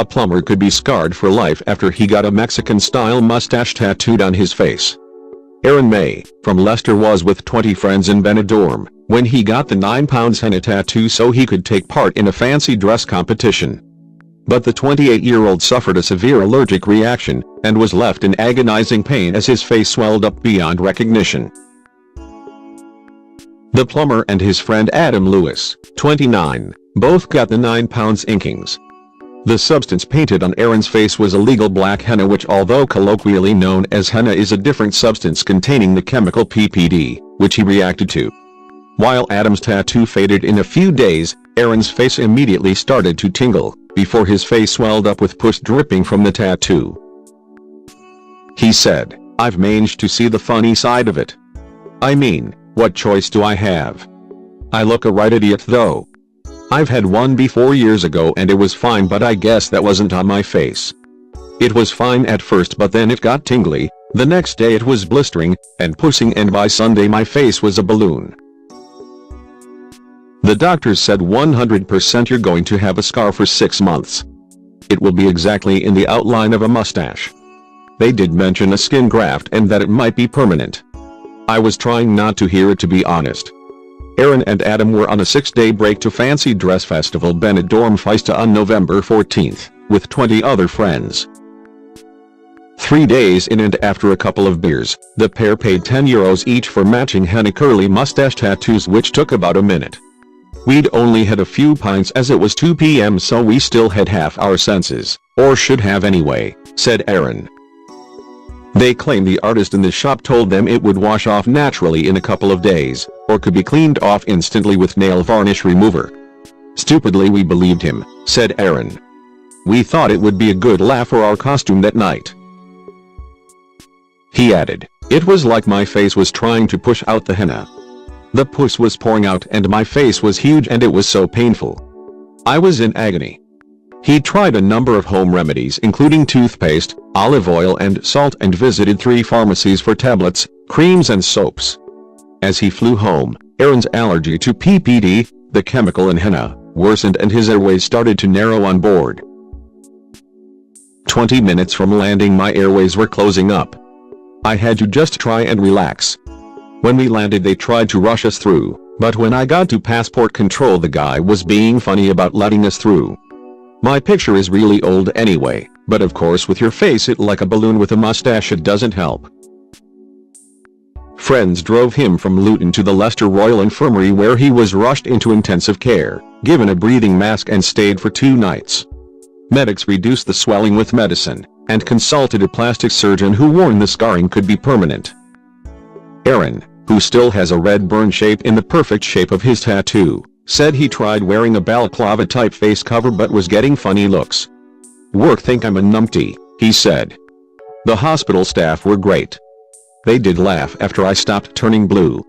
A plumber could be scarred for life after he got a Mexican-style mustache tattooed on his face. Arran Maye, from Leicester, was with 20 friends in Benidorm when he got the £9 henna tattoo so he could take part in a fancy dress competition. But the 28-year-old suffered a severe allergic reaction and was left in agonizing pain as his face swelled up beyond recognition. The plumber and his friend Adam Lewis, 29, both got the £9 inkings. The substance painted on Arran's face was illegal black henna, which, although colloquially known as henna, is a different substance containing the chemical PPD, which he reacted to. While Adam's tattoo faded in a few days, Arran's face immediately started to tingle, before his face swelled up with pus dripping from the tattoo. He said, "I've managed to see the funny side of it. I mean, what choice do I have? I look a right idiot though. I've had one before years ago and it was fine, but I guess that wasn't on my face. It was fine at first, but then it got tingly, the next day it was blistering and pussing, and by Sunday my face was a balloon. The doctors said 100% you're going to have a scar for 6 months. It will be exactly in the outline of a mustache. They did mention a skin graft and that it might be permanent. I was trying not to hear it, to be honest." Arran and Adam were on a 6-day break to Fancy Dress Festival Benidorm Fiesta on November 14th, with 20 other friends. 3 days in, and after a couple of beers, the pair paid €10 each for matching henna curly mustache tattoos, which took about a minute. "We'd only had a few pints as it was 2 p.m, so we still had half our senses, or should have anyway," said Arran. They claim the artist in the shop told them it would wash off naturally in a couple of days, or could be cleaned off instantly with nail varnish remover. "Stupidly we believed him," said Arran. "We thought it would be a good laugh for our costume that night." He added, "It was like my face was trying to push out the henna. The pus was pouring out and my face was huge and it was so painful. I was in agony." He tried a number of home remedies, including toothpaste, olive oil and salt, and visited 3 pharmacies for tablets, creams and soaps. As he flew home, Arran's allergy to PPD, the chemical in henna, worsened and his airways started to narrow on board. 20 minutes from landing my airways were closing up. I had to just try and relax. When we landed they tried to rush us through, but when I got to passport control the guy was being funny about letting us through. My picture is really old anyway, but of course with your face it like a balloon with a mustache it doesn't help." Friends drove him from Luton to the Leicester Royal Infirmary, where he was rushed into intensive care, given a breathing mask and stayed for 2 nights. Medics reduced the swelling with medicine, and consulted a plastic surgeon who warned the scarring could be permanent. Arran, who still has a red burn shape in the perfect shape of his tattoo, said he tried wearing a balaclava-type face cover but was getting funny looks. "Work think I'm a numpty," he said. "The hospital staff were great. They did laugh after I stopped turning blue.